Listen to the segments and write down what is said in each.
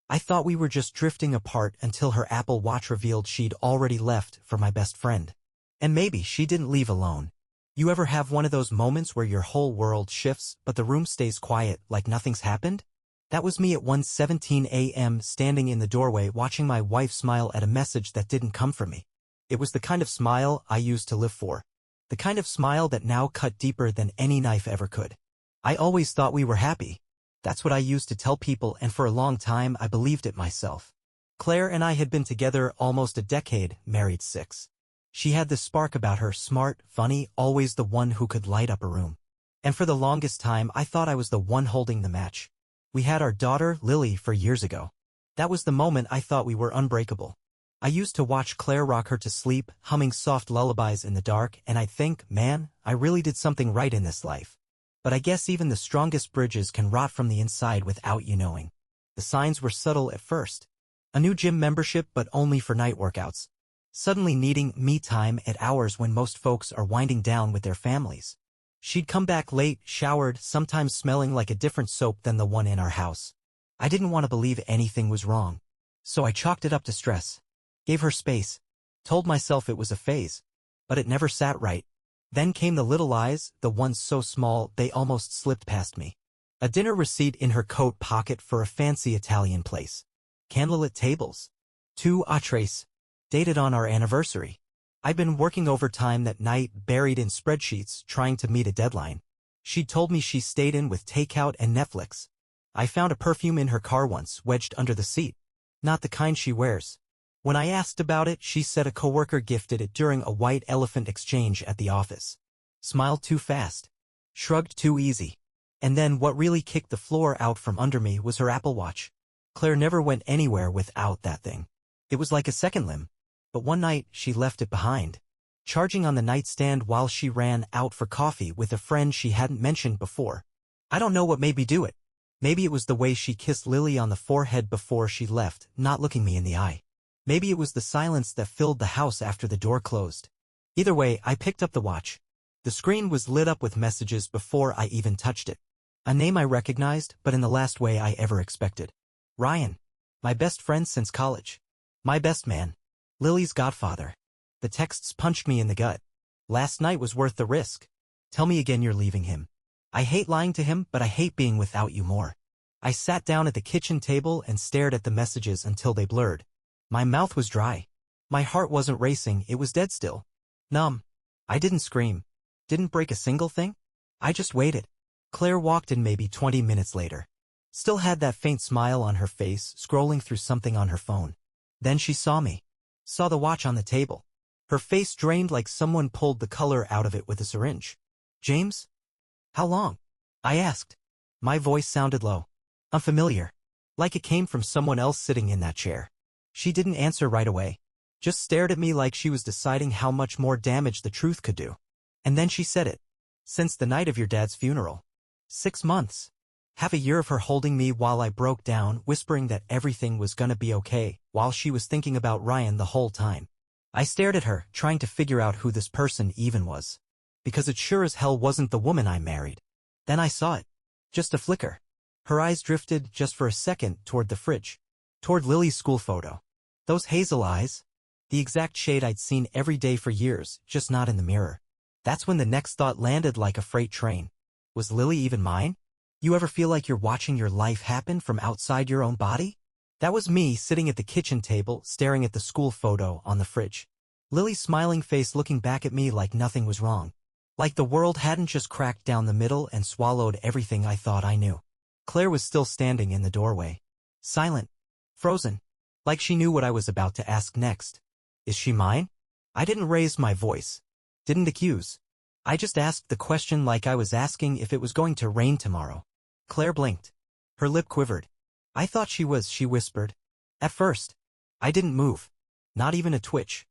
I thought we were just drifting apart until her Apple Watch revealed she'd already left for my best friend. And maybe she didn't leave alone. You ever have one of those moments where your whole world shifts but the room stays quiet like nothing's happened? That was me at 1:17 a.m. standing in the doorway watching my wife smile at a message that didn't come from me. It was the kind of smile I used to live for. The kind of smile that now cut deeper than any knife ever could. I always thought we were happy. That's what I used to tell people, and for a long time I believed it myself. Claire and I had been together almost a decade, married 6. She had this spark about her, smart, funny, always the one who could light up a room. And for the longest time I thought I was the one holding the match. We had our daughter, Lily, 4 years ago. That was the moment I thought we were unbreakable. I used to watch Claire rock her to sleep, humming soft lullabies in the dark, and I'd think, man, I really did something right in this life. But I guess even the strongest bridges can rot from the inside without you knowing. The signs were subtle at first. A new gym membership, but only for night workouts. Suddenly needing me time at hours when most folks are winding down with their families. She'd come back late, showered, sometimes smelling like a different soap than the one in our house. I didn't want to believe anything was wrong. So I chalked it up to stress. Gave her space. Told myself it was a phase. But it never sat right. Then came the little lies, the ones so small they almost slipped past me. A dinner receipt in her coat pocket for a fancy Italian place. Candlelit tables. 2 entrees. Dated on our anniversary. I'd been working overtime that night, buried in spreadsheets, trying to meet a deadline. She'd told me she stayed in with takeout and Netflix. I found a perfume in her car once, wedged under the seat. Not the kind she wears. When I asked about it, she said a coworker gifted it during a white elephant exchange at the office. Smiled too fast. Shrugged too easy. And then what really kicked the floor out from under me was her Apple Watch. Claire never went anywhere without that thing. It was like a second limb. But one night, she left it behind. Charging on the nightstand while she ran out for coffee with a friend she hadn't mentioned before. I don't know what made me do it. Maybe it was the way she kissed Lily on the forehead before she left, not looking me in the eye. Maybe it was the silence that filled the house after the door closed. Either way, I picked up the watch. The screen was lit up with messages before I even touched it. A name I recognized, but in the last way I ever expected. Ryan. My best friend since college. My best man. Lily's godfather. The texts punched me in the gut. Last night was worth the risk. Tell me again you're leaving him. I hate lying to him, but I hate being without you more. I sat down at the kitchen table and stared at the messages until they blurred. My mouth was dry. My heart wasn't racing, it was dead still. Numb. I didn't scream. Didn't break a single thing. I just waited. Claire walked in maybe 20 minutes later. Still had that faint smile on her face, scrolling through something on her phone. Then she saw me. Saw the watch on the table. Her face drained like someone pulled the color out of it with a syringe. James? How long? I asked. My voice sounded low. Unfamiliar. Like it came from someone else sitting in that chair. She didn't answer right away. Just stared at me like she was deciding how much more damage the truth could do. And then she said it. Since the night of your dad's funeral. 6 months. Half a year of her holding me while I broke down, whispering that everything was gonna be okay, while she was thinking about Ryan the whole time. I stared at her, trying to figure out who this person even was. Because it sure as hell wasn't the woman I married. Then I saw it. Just a flicker. Her eyes drifted, just for a second, toward the fridge. Toward Lily's school photo. Those hazel eyes. The exact shade I'd seen every day for years, just not in the mirror. That's when the next thought landed like a freight train. Was Lily even mine? You ever feel like you're watching your life happen from outside your own body? That was me sitting at the kitchen table, staring at the school photo on the fridge. Lily's smiling face looking back at me like nothing was wrong. Like the world hadn't just cracked down the middle and swallowed everything I thought I knew. Claire was still standing in the doorway. Silent. Frozen. Like she knew what I was about to ask next. Is she mine? I didn't raise my voice. Didn't accuse. I just asked the question like I was asking if it was going to rain tomorrow. Claire blinked. Her lip quivered. I thought she was, she whispered. At first. I didn't move. Not even a twitch.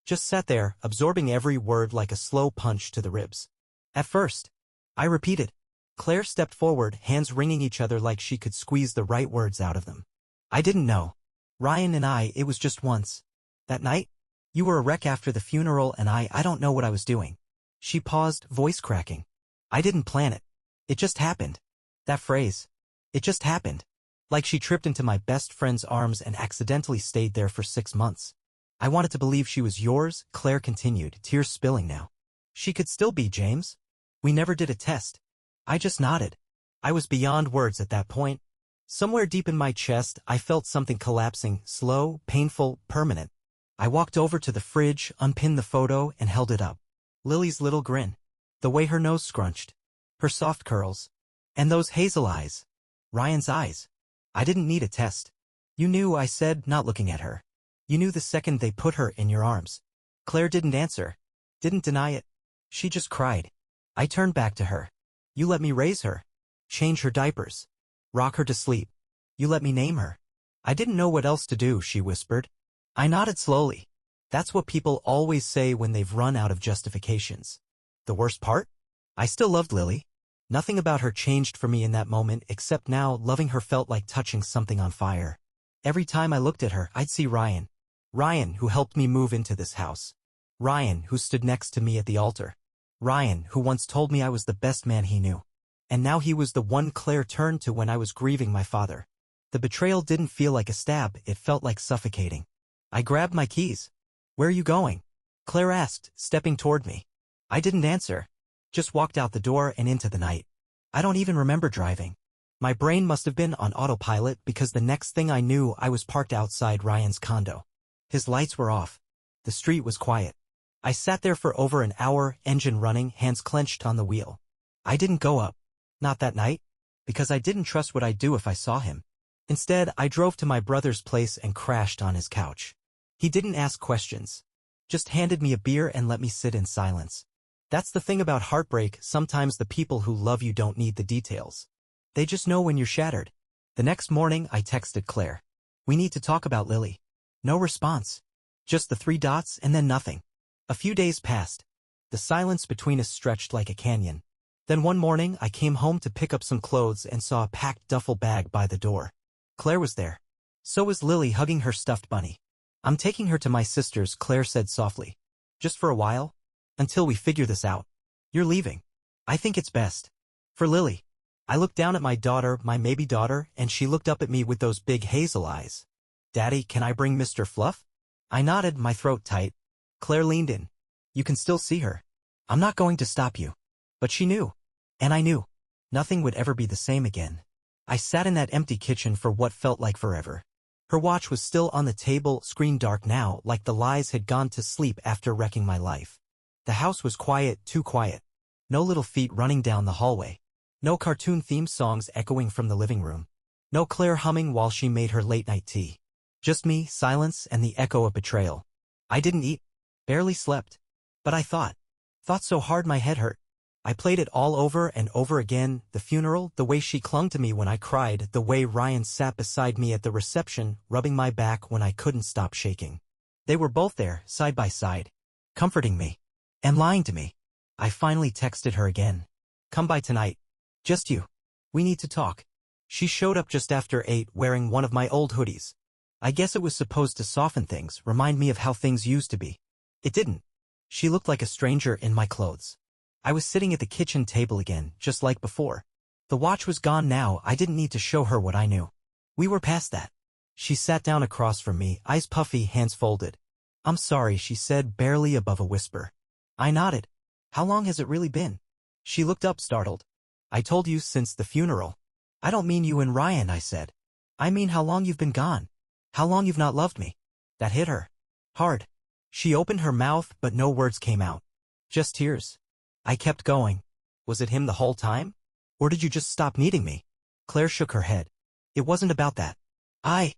Just sat there, absorbing every word like a slow punch to the ribs. At first. I repeated. Claire stepped forward, hands wringing each other like she could squeeze the right words out of them. I didn't know. Ryan and I, it was just once. That night? You were a wreck after the funeral and I don't know what I was doing. She paused, voice cracking. I didn't plan it. It just happened. That phrase. It just happened. Like she tripped into my best friend's arms and accidentally stayed there for 6 months. I wanted to believe she was yours, Claire continued, tears spilling now. She could still be, James. We never did a test. I just nodded. I was beyond words at that point. Somewhere deep in my chest, I felt something collapsing, slow, painful, permanent. I walked over to the fridge, unpinned the photo, and held it up. Lily's little grin. The way her nose scrunched. Her soft curls. And those hazel eyes. Ryan's eyes. I didn't need a test. You knew, I said, not looking at her. You knew the second they put her in your arms. Claire didn't answer. Didn't deny it. She just cried. I turned back to her. You let me raise her. Change her diapers. Rock her to sleep. You let me name her. I didn't know what else to do, she whispered. I nodded slowly. That's what people always say when they've run out of justifications. The worst part? I still loved Lily. Nothing about her changed for me in that moment, except now loving her felt like touching something on fire. Every time I looked at her, I'd see Ryan. Ryan, who helped me move into this house. Ryan, who stood next to me at the altar. Ryan, who once told me I was the best man he knew. And now he was the one Claire turned to when I was grieving my father. The betrayal didn't feel like a stab, it felt like suffocating. I grabbed my keys. Where are you going? Claire asked, stepping toward me. I didn't answer. Just walked out the door and into the night. I don't even remember driving. My brain must have been on autopilot because the next thing I knew I was parked outside Ryan's condo. His lights were off. The street was quiet. I sat there for over an hour, engine running, hands clenched on the wheel. I didn't go up. Not that night. Because I didn't trust what I'd do if I saw him. Instead, I drove to my brother's place and crashed on his couch. He didn't ask questions. Just handed me a beer and let me sit in silence. That's the thing about heartbreak, sometimes the people who love you don't need the details. They just know when you're shattered. The next morning, I texted Claire. We need to talk about Lily. No response. Just the 3 dots and then nothing. A few days passed. The silence between us stretched like a canyon. Then one morning, I came home to pick up some clothes and saw a packed duffel bag by the door. Claire was there. So was Lily, hugging her stuffed bunny. I'm taking her to my sister's, Claire said softly. Just for a while? Until we figure this out. You're leaving. I think it's best. For Lily. I looked down at my daughter, my maybe daughter, and she looked up at me with those big hazel eyes. Daddy, can I bring Mr. Fluff? I nodded, my throat tight. Claire leaned in. You can still see her. I'm not going to stop you. But she knew. And I knew. Nothing would ever be the same again. I sat in that empty kitchen for what felt like forever. Her watch was still on the table, screen dark now, like the lies had gone to sleep after wrecking my life. The house was quiet, too quiet. No little feet running down the hallway. No cartoon theme songs echoing from the living room. No Claire humming while she made her late-night tea. Just me, silence, and the echo of betrayal. I didn't eat. Barely slept. But I thought. Thought so hard my head hurt. I played it all over and over again, the funeral, the way she clung to me when I cried, the way Ryan sat beside me at the reception, rubbing my back when I couldn't stop shaking. They were both there, side by side, comforting me. And lying to me. I finally texted her again. Come by tonight. Just you. We need to talk. She showed up just after 8 wearing one of my old hoodies. I guess it was supposed to soften things, remind me of how things used to be. It didn't. She looked like a stranger in my clothes. I was sitting at the kitchen table again, just like before. The watch was gone now, I didn't need to show her what I knew. We were past that. She sat down across from me, eyes puffy, hands folded. I'm sorry, she said, barely above a whisper. I nodded. How long has it really been? She looked up, startled. I told you since the funeral. I don't mean you and Ryan, I said. I mean how long you've been gone. How long you've not loved me. That hit her. Hard. She opened her mouth, but no words came out. Just tears. I kept going. Was it him the whole time? Or did you just stop needing me? Claire shook her head. It wasn't about that. I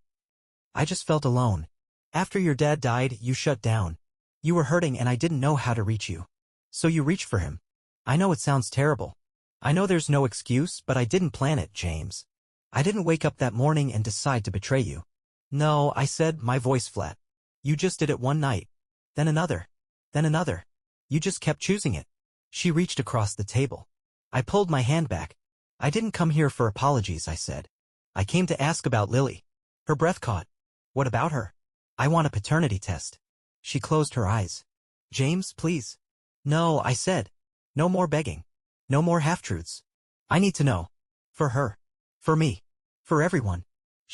just felt alone. After your dad died, you shut down. You were hurting and I didn't know how to reach you. So you reached for him. I know it sounds terrible. I know there's no excuse, but I didn't plan it, James. I didn't wake up that morning and decide to betray you. No, I said, my voice flat. You just did it one night. Then another. Then another. You just kept choosing it. She reached across the table. I pulled my hand back. I didn't come here for apologies, I said. I came to ask about Lily. Her breath caught. What about her? I want a paternity test. She closed her eyes. James, please. No, I said. No more begging. No more half-truths. I need to know. For her. For me. For everyone.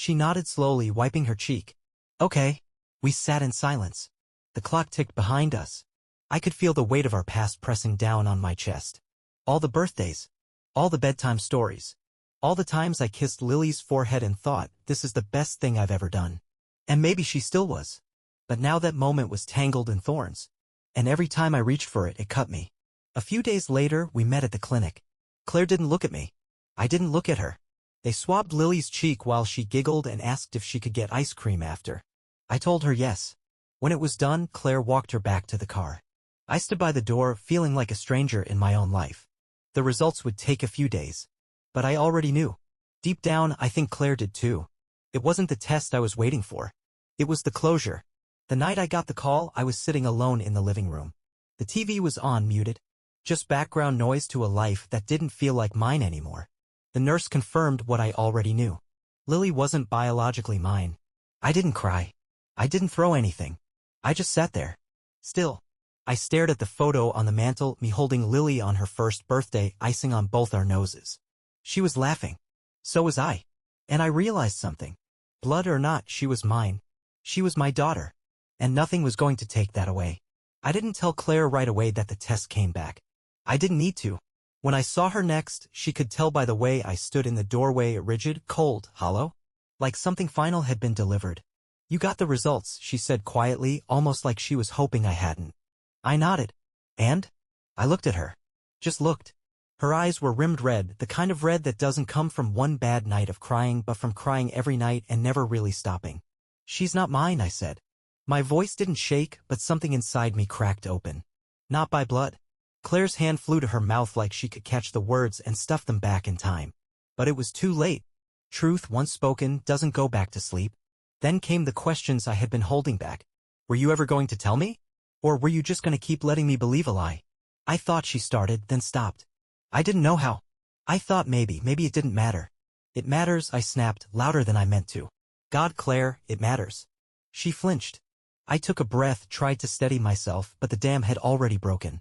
She nodded slowly, wiping her cheek. Okay. We sat in silence. The clock ticked behind us. I could feel the weight of our past pressing down on my chest. All the birthdays. All the bedtime stories. All the times I kissed Lily's forehead and thought, this is the best thing I've ever done. And maybe she still was. But now that moment was tangled in thorns. And every time I reached for it, it cut me. A few days later, we met at the clinic. Claire didn't look at me. I didn't look at her. They swabbed Lily's cheek while she giggled and asked if she could get ice cream after. I told her yes. When it was done, Claire walked her back to the car. I stood by the door, feeling like a stranger in my own life. The results would take a few days. But I already knew. Deep down, I think Claire did too. It wasn't the test I was waiting for. It was the closure. The night I got the call, I was sitting alone in the living room. The TV was on, muted. Just background noise to a life that didn't feel like mine anymore. The nurse confirmed what I already knew. Lily wasn't biologically mine. I didn't cry. I didn't throw anything. I just sat there. Still. I stared at the photo on the mantel, me holding Lily on her first birthday, icing on both our noses. She was laughing. So was I. And I realized something. Blood or not, she was mine. She was my daughter. And nothing was going to take that away. I didn't tell Claire right away that the test came back. I didn't need to. When I saw her next, she could tell by the way I stood in the doorway, rigid, cold, hollow. Like something final had been delivered. You got the results, she said quietly, almost like she was hoping I hadn't. I nodded. And? I looked at her. Just looked. Her eyes were rimmed red, the kind of red that doesn't come from one bad night of crying but from crying every night and never really stopping. She's not mine, I said. My voice didn't shake, but something inside me cracked open. Not by blood. Claire's hand flew to her mouth like she could catch the words and stuff them back in time. But it was too late. Truth, once spoken, doesn't go back to sleep. Then came the questions I had been holding back. Were you ever going to tell me? Or were you just going to keep letting me believe a lie? I thought she started, then stopped. I didn't know how. I thought maybe it didn't matter. It matters, I snapped, louder than I meant to. God, Claire, it matters. She flinched. I took a breath, tried to steady myself, but the dam had already broken.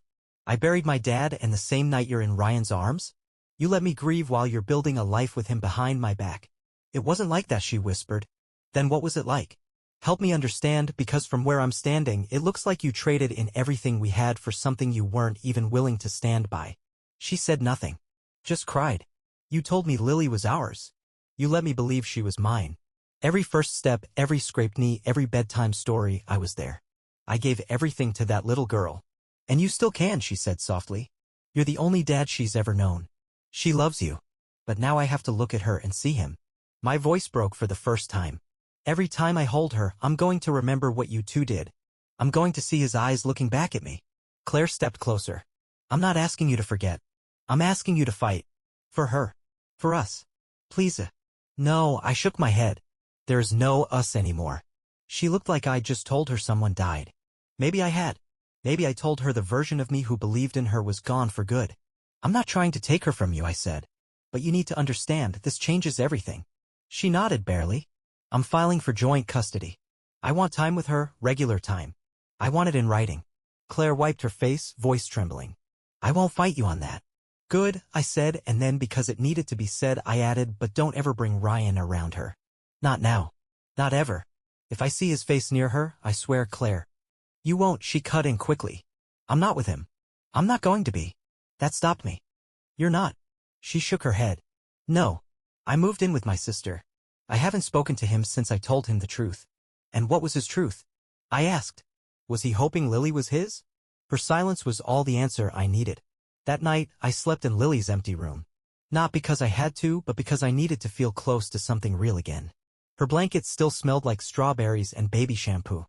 I buried my dad, and the same night you're in Ryan's arms? You let me grieve while you're building a life with him behind my back. It wasn't like that, she whispered. Then what was it like? Help me understand, because from where I'm standing, it looks like you traded in everything we had for something you weren't even willing to stand by. She said nothing. Just cried. You told me Lily was ours. You let me believe she was mine. Every first step, every scraped knee, every bedtime story, I was there. I gave everything to that little girl. And you still can, she said softly. You're the only dad she's ever known. She loves you. But now I have to look at her and see him. My voice broke for the first time. Every time I hold her, I'm going to remember what you two did. I'm going to see his eyes looking back at me. Claire stepped closer. I'm not asking you to forget. I'm asking you to fight. For her. For us. Please. No, I shook my head. There's no us anymore. She looked like I'd just told her someone died. Maybe I had. Maybe I told her the version of me who believed in her was gone for good. I'm not trying to take her from you, I said. But you need to understand, this changes everything. She nodded barely. I'm filing for joint custody. I want time with her, regular time. I want it in writing. Claire wiped her face, voice trembling. I won't fight you on that. Good, I said, and then because it needed to be said, I added, but don't ever bring Ryan around her. Not now. Not ever. If I see his face near her, I swear, Claire. You won't, she cut in quickly. I'm not with him. I'm not going to be. That stopped me. You're not. She shook her head. No. I moved in with my sister. I haven't spoken to him since I told him the truth. And what was his truth? I asked. Was he hoping Lily was his? Her silence was all the answer I needed. That night, I slept in Lily's empty room. Not because I had to, but because I needed to feel close to something real again. Her blankets still smelled like strawberries and baby shampoo.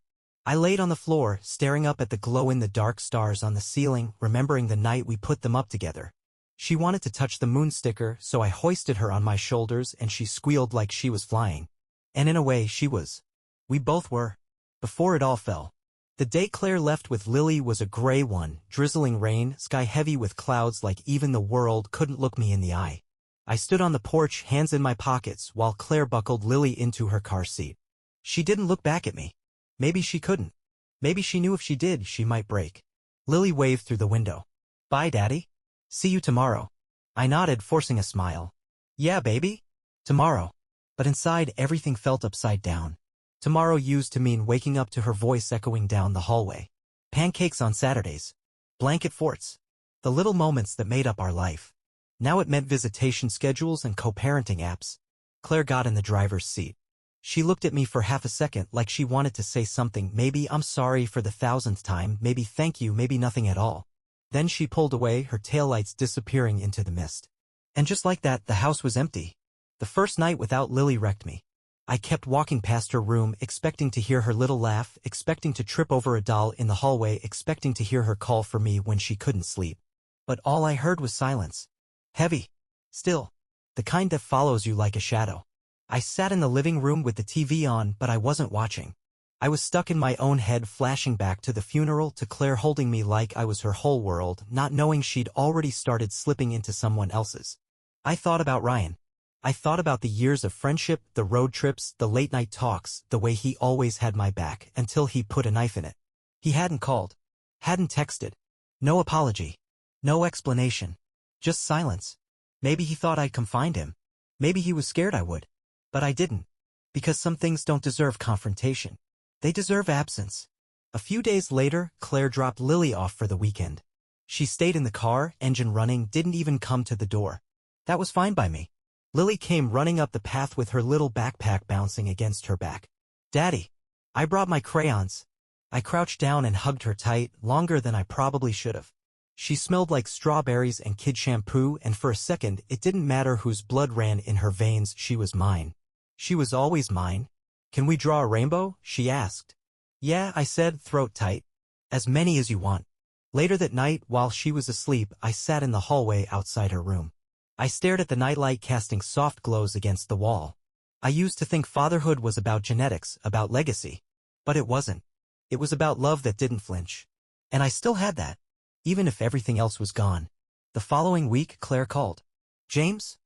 I laid on the floor, staring up at the glow-in-the-dark stars on the ceiling, remembering the night we put them up together. She wanted to touch the moon sticker, so I hoisted her on my shoulders and she squealed like she was flying. And in a way, she was. We both were. Before it all fell. The day Claire left with Lily was a gray one, drizzling rain, sky heavy with clouds like even the world couldn't look me in the eye. I stood on the porch, hands in my pockets, while Claire buckled Lily into her car seat. She didn't look back at me. Maybe she couldn't. Maybe she knew if she did, she might break. Lily waved through the window. Bye, Daddy. See you tomorrow. I nodded, forcing a smile. Yeah, baby? Tomorrow. but inside everything felt upside down. Tomorrow used to mean waking up to her voice echoing down the hallway. Pancakes on Saturdays. Blanket forts. The little moments that made up our life. Now it meant visitation schedules and co-parenting apps. Claire got in the driver's seat. She looked at me for half a second like she wanted to say something, maybe I'm sorry for the 1000th time, maybe thank you, maybe nothing at all. Then she pulled away, her taillights disappearing into the mist. And just like that, the house was empty. The first night without Lily wrecked me. I kept walking past her room, expecting to hear her little laugh, expecting to trip over a doll in the hallway, expecting to hear her call for me when she couldn't sleep. But all I heard was silence. Heavy. Still. The kind that follows you like a shadow. I sat in the living room with the TV on, but I wasn't watching. I was stuck in my own head, flashing back to the funeral, to Claire holding me like I was her whole world, not knowing she'd already started slipping into someone else's. I thought about Ryan. I thought about the years of friendship, the road trips, the late-night talks, the way he always had my back, until he put a knife in it. He hadn't called. Hadn't texted. No apology. No explanation. Just silence. Maybe he thought I'd come find him. Maybe he was scared I would. But I didn't. Because some things don't deserve confrontation. They deserve absence. A few days later, Claire dropped Lily off for the weekend. She stayed in the car, engine running, didn't even come to the door. That was fine by me. Lily came running up the path with her little backpack bouncing against her back. Daddy. I brought my crayons. I crouched down and hugged her tight, longer than I probably should have. She smelled like strawberries and kid shampoo, and for a second it didn't matter whose blood ran in her veins, she was mine. She was always mine. Can we draw a rainbow? She asked. Yeah, I said, throat tight. As many as you want. Later that night, while she was asleep, I sat in the hallway outside her room. I stared at the nightlight casting soft glows against the wall. I used to think fatherhood was about genetics, about legacy. But it wasn't. It was about love that didn't flinch. And I still had that. Even if everything else was gone. The following week, Claire called. James?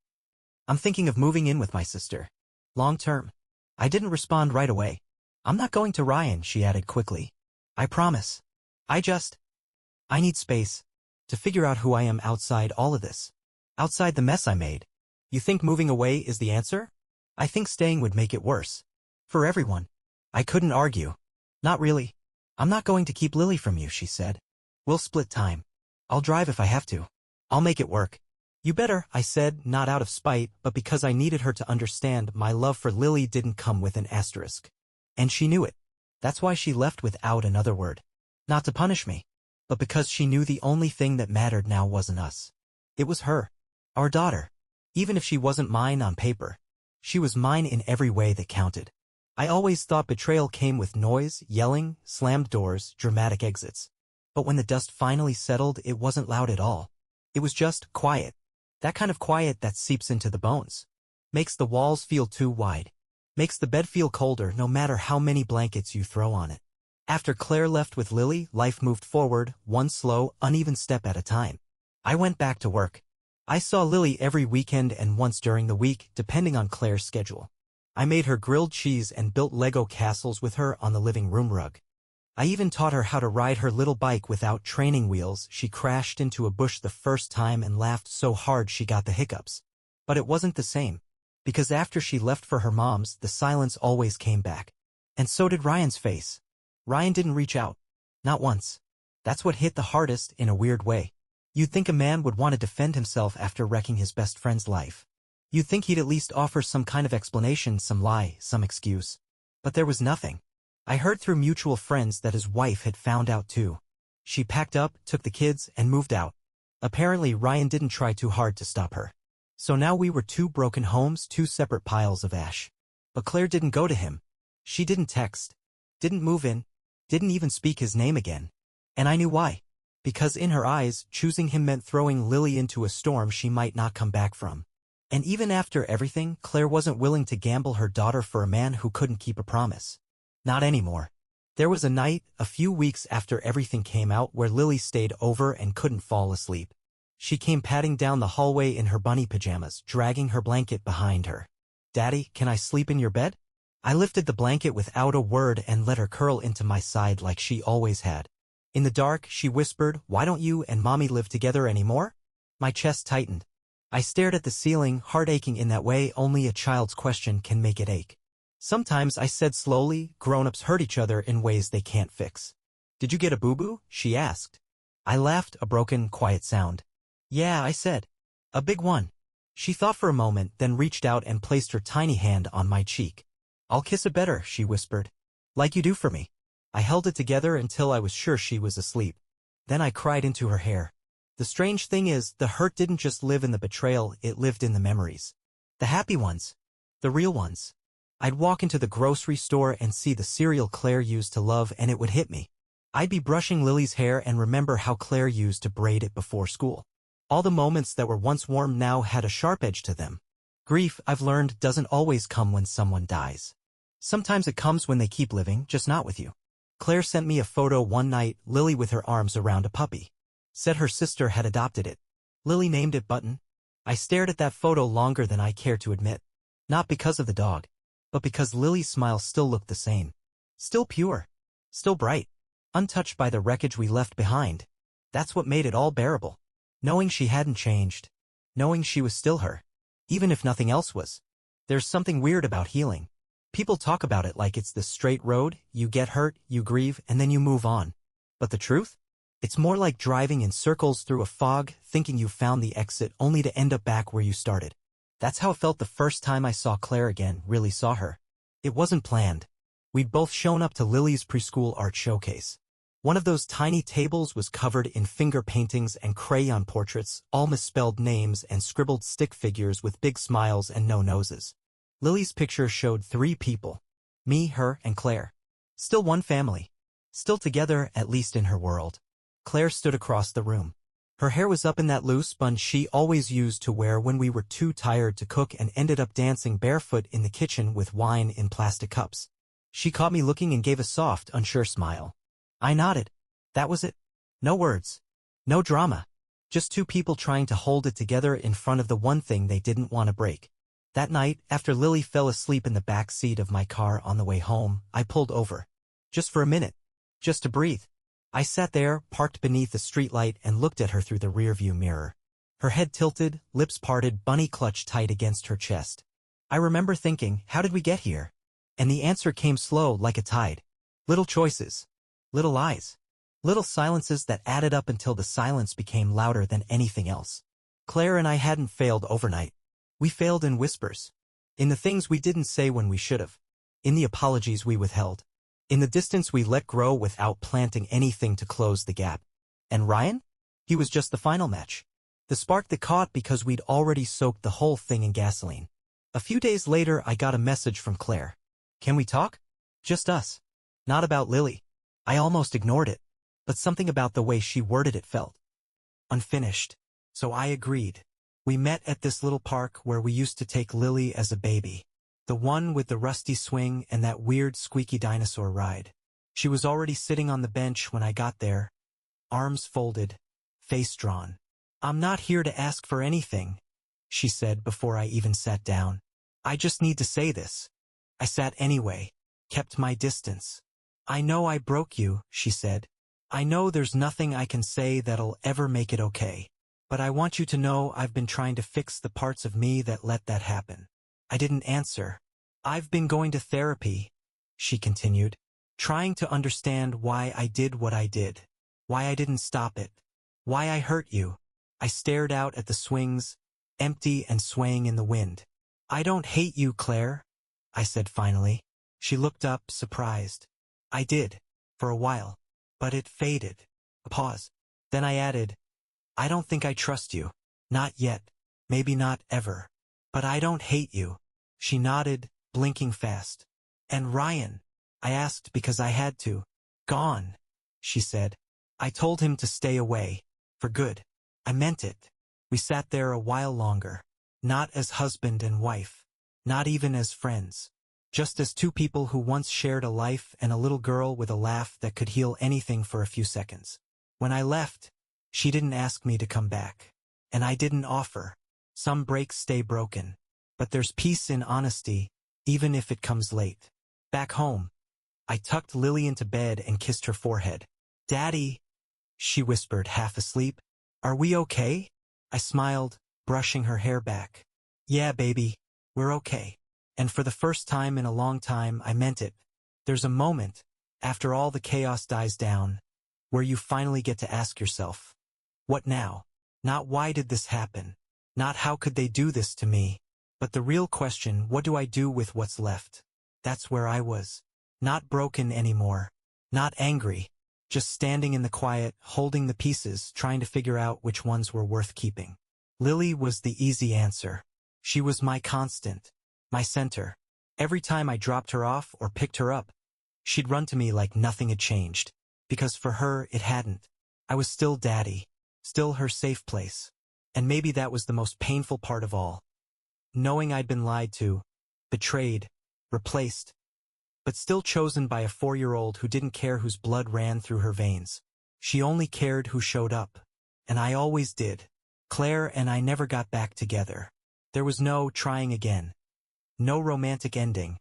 I'm thinking of moving in with my sister. Long term. I didn't respond right away. I'm not going to Ryan, she added quickly. I promise. I need space. To figure out who I am outside all of this. Outside the mess I made. You think moving away is the answer? I think staying would make it worse. For everyone. I couldn't argue. Not really. I'm not going to keep Lily from you, she said. We'll split time. I'll drive if I have to. I'll make it work. You better, I said, not out of spite, but because I needed her to understand my love for Lily didn't come with an asterisk. And she knew it. That's why she left without another word. Not to punish me. But because she knew the only thing that mattered now wasn't us. It was her. Our daughter. Even if she wasn't mine on paper. She was mine in every way that counted. I always thought betrayal came with noise, yelling, slammed doors, dramatic exits. But when the dust finally settled, it wasn't loud at all. It was just quiet. That kind of quiet that seeps into the bones. Makes the walls feel too wide. Makes the bed feel colder no matter how many blankets you throw on it. After Claire left with Lily, life moved forward, one slow, uneven step at a time. I went back to work. I saw Lily every weekend and once during the week, depending on Claire's schedule. I made her grilled cheese and built Lego castles with her on the living room rug. I even taught her how to ride her little bike without training wheels. She crashed into a bush the first time and laughed so hard she got the hiccups. But it wasn't the same. Because after she left for her mom's, the silence always came back. And so did Ryan's face. Ryan didn't reach out. Not once. That's what hit the hardest in a weird way. You'd think a man would want to defend himself after wrecking his best friend's life. You'd think he'd at least offer some kind of explanation, some lie, some excuse. But there was nothing. I heard through mutual friends that his wife had found out too. She packed up, took the kids, and moved out. Apparently Ryan didn't try too hard to stop her. So now we were two broken homes, two separate piles of ash. But Claire didn't go to him. She didn't text. Didn't move in. Didn't even speak his name again. And I knew why. Because in her eyes, choosing him meant throwing Lily into a storm she might not come back from. And even after everything, Claire wasn't willing to gamble her daughter for a man who couldn't keep a promise. Not anymore. There was a night, a few weeks after everything came out, where Lily stayed over and couldn't fall asleep. She came padding down the hallway in her bunny pajamas, dragging her blanket behind her. Daddy, can I sleep in your bed? I lifted the blanket without a word and let her curl into my side like she always had. In the dark, she whispered, why don't you and Mommy live together anymore? My chest tightened. I stared at the ceiling, heart aching in that way only a child's question can make it ache. Sometimes I said slowly, grown-ups hurt each other in ways they can't fix. Did you get a boo-boo? She asked. I laughed, a broken, quiet sound. Yeah, I said. A big one. She thought for a moment, then reached out and placed her tiny hand on my cheek. I'll kiss it better, she whispered. Like you do for me. I held it together until I was sure she was asleep. Then I cried into her hair. The strange thing is, the hurt didn't just live in the betrayal, it lived in the memories. The happy ones. The real ones. I'd walk into the grocery store and see the cereal Claire used to love and it would hit me. I'd be brushing Lily's hair and remember how Claire used to braid it before school. All the moments that were once warm now had a sharp edge to them. Grief, I've learned, doesn't always come when someone dies. Sometimes it comes when they keep living, just not with you. Claire sent me a photo one night, Lily with her arms around a puppy. Said her sister had adopted it. Lily named it Button. I stared at that photo longer than I care to admit. Not because of the dog, but because Lily's smile still looked the same. Still pure. Still bright. Untouched by the wreckage we left behind. That's what made it all bearable. Knowing she hadn't changed. Knowing she was still her. Even if nothing else was. There's something weird about healing. People talk about it like it's this straight road, you get hurt, you grieve, and then you move on. But the truth? It's more like driving in circles through a fog, thinking you found the exit only to end up back where you started. That's how it felt the first time I saw Claire again, really saw her. It wasn't planned. We'd both shown up to Lily's preschool art showcase. One of those tiny tables was covered in finger paintings and crayon portraits, all misspelled names and scribbled stick figures with big smiles and no noses. Lily's picture showed 3 people. Me, her, and Claire. Still one family. Still together, at least in her world. Claire stood across the room. Her hair was up in that loose bun she always used to wear when we were too tired to cook and ended up dancing barefoot in the kitchen with wine in plastic cups. She caught me looking and gave a soft, unsure smile. I nodded. That was it. No words. No drama. Just 2 people trying to hold it together in front of the one thing they didn't want to break. That night, after Lily fell asleep in the back seat of my car on the way home, I pulled over. Just for a minute. Just to breathe. I sat there, parked beneath the streetlight, and looked at her through the rearview mirror. Her head tilted, lips parted, bunny clutched tight against her chest. I remember thinking, how did we get here? And the answer came slow like a tide. Little choices. Little lies. Little silences that added up until the silence became louder than anything else. Claire and I hadn't failed overnight. We failed in whispers. In the things we didn't say when we should have. In the apologies we withheld. In the distance we let grow without planting anything to close the gap. And Ryan? He was just the final match. The spark that caught because we'd already soaked the whole thing in gasoline. A few days later I got a message from Claire. Can we talk? Just us. Not about Lily. I almost ignored it. But something about the way she worded it felt unfinished. So I agreed. We met at this little park where we used to take Lily as a baby. The one with the rusty swing and that weird squeaky dinosaur ride. She was already sitting on the bench when I got there. Arms folded. Face drawn. I'm not here to ask for anything, she said before I even sat down. I just need to say this. I sat anyway. Kept my distance. I know I broke you, she said. I know there's nothing I can say that'll ever make it okay. But I want you to know I've been trying to fix the parts of me that let that happen. I didn't answer. I've been going to therapy, she continued, trying to understand why I did what I did, why I didn't stop it, why I hurt you. I stared out at the swings, empty and swaying in the wind. I don't hate you, Claire, I said finally. She looked up, surprised. I did, for a while, but it faded. A pause. Then I added, I don't think I trust you. Not yet. Maybe not ever. But I don't hate you. She nodded, blinking fast. And Ryan? I asked because I had to. Gone, she said. I told him to stay away. For good. I meant it. We sat there a while longer. Not as husband and wife. Not even as friends. Just as 2 people who once shared a life and a little girl with a laugh that could heal anything for a few seconds. When I left, she didn't ask me to come back. And I didn't offer. Some breaks stay broken. But there's peace in honesty, even if it comes late. Back home, I tucked Lily into bed and kissed her forehead. Daddy, she whispered, half asleep. Are we okay? I smiled, brushing her hair back. Yeah, baby, we're okay. And for the first time in a long time, I meant it. There's a moment, after all the chaos dies down, where you finally get to ask yourself, what now? Not why did this happen? Not how could they do this to me? But the real question, what do I do with what's left? That's where I was. Not broken anymore. Not angry. Just standing in the quiet, holding the pieces, trying to figure out which ones were worth keeping. Lily was the easy answer. She was my constant. My center. Every time I dropped her off or picked her up, she'd run to me like nothing had changed. Because for her, it hadn't. I was still daddy. Still her safe place. And maybe that was the most painful part of all. Knowing I'd been lied to, betrayed, replaced, but still chosen by a 4-year-old who didn't care whose blood ran through her veins. She only cared who showed up. And I always did. Claire and I never got back together. There was no trying again. No romantic ending.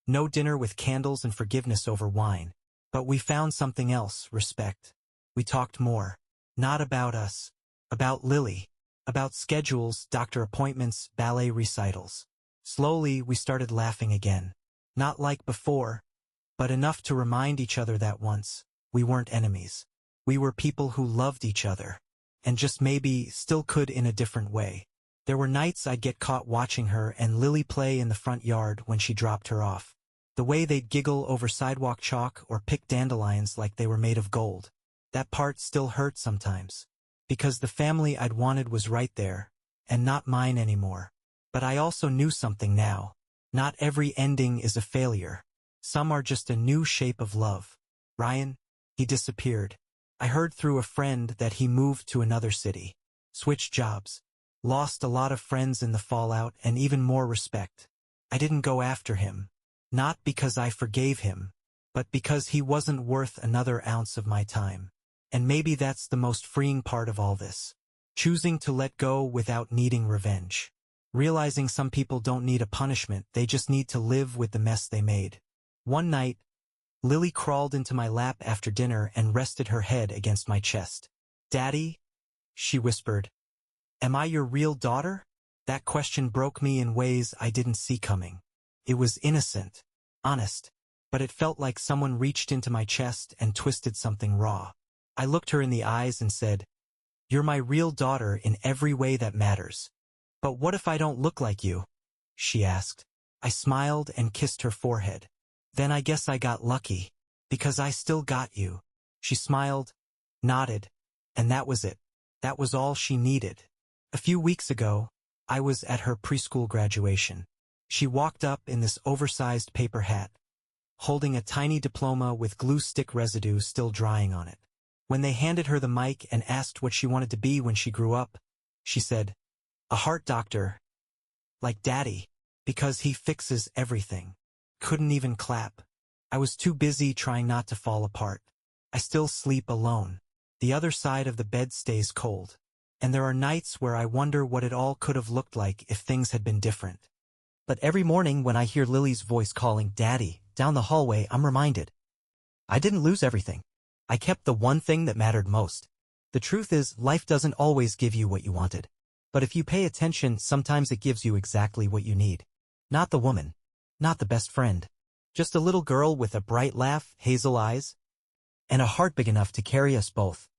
No dinner with candles and forgiveness over wine. But we found something else, respect. We talked more. Not about us. About Lily. About schedules, doctor appointments, ballet recitals. Slowly, we started laughing again. Not like before, but enough to remind each other that once, we weren't enemies. We were people who loved each other. And just maybe still could in a different way. There were nights I'd get caught watching her and Lily play in the front yard when she dropped her off. The way they'd giggle over sidewalk chalk or pick dandelions like they were made of gold. That part still hurt sometimes. Because the family I'd wanted was right there, and not mine anymore. But I also knew something now. Not every ending is a failure. Some are just a new shape of love. Ryan? He disappeared. I heard through a friend that he moved to another city. Switched jobs. Lost a lot of friends in the fallout and even more respect. I didn't go after him. Not because I forgave him, but because he wasn't worth another ounce of my time. And maybe that's the most freeing part of all this. Choosing to let go without needing revenge. Realizing some people don't need a punishment, they just need to live with the mess they made. One night, Lily crawled into my lap after dinner and rested her head against my chest. "Daddy?" she whispered. "Am I your real daughter?" That question broke me in ways I didn't see coming. It was innocent, honest, but it felt like someone reached into my chest and twisted something raw. I looked her in the eyes and said, "You're my real daughter in every way that matters." "But what if I don't look like you?" she asked. I smiled and kissed her forehead. "Then I guess I got lucky, because I still got you." She smiled, nodded, and that was it. That was all she needed. A few weeks ago, I was at her preschool graduation. She walked up in this oversized paper hat, holding a tiny diploma with glue stick residue still drying on it. When they handed her the mic and asked what she wanted to be when she grew up, she said, "A heart doctor, like Daddy, because he fixes everything." Couldn't even clap. I was too busy trying not to fall apart. I still sleep alone. The other side of the bed stays cold. And there are nights where I wonder what it all could have looked like if things had been different. But every morning when I hear Lily's voice calling Daddy down the hallway, I'm reminded. I didn't lose everything. I kept the one thing that mattered most. The truth is, life doesn't always give you what you wanted. But if you pay attention, sometimes it gives you exactly what you need. Not the woman. Not the best friend. Just a little girl with a bright laugh, hazel eyes, and a heart big enough to carry us both.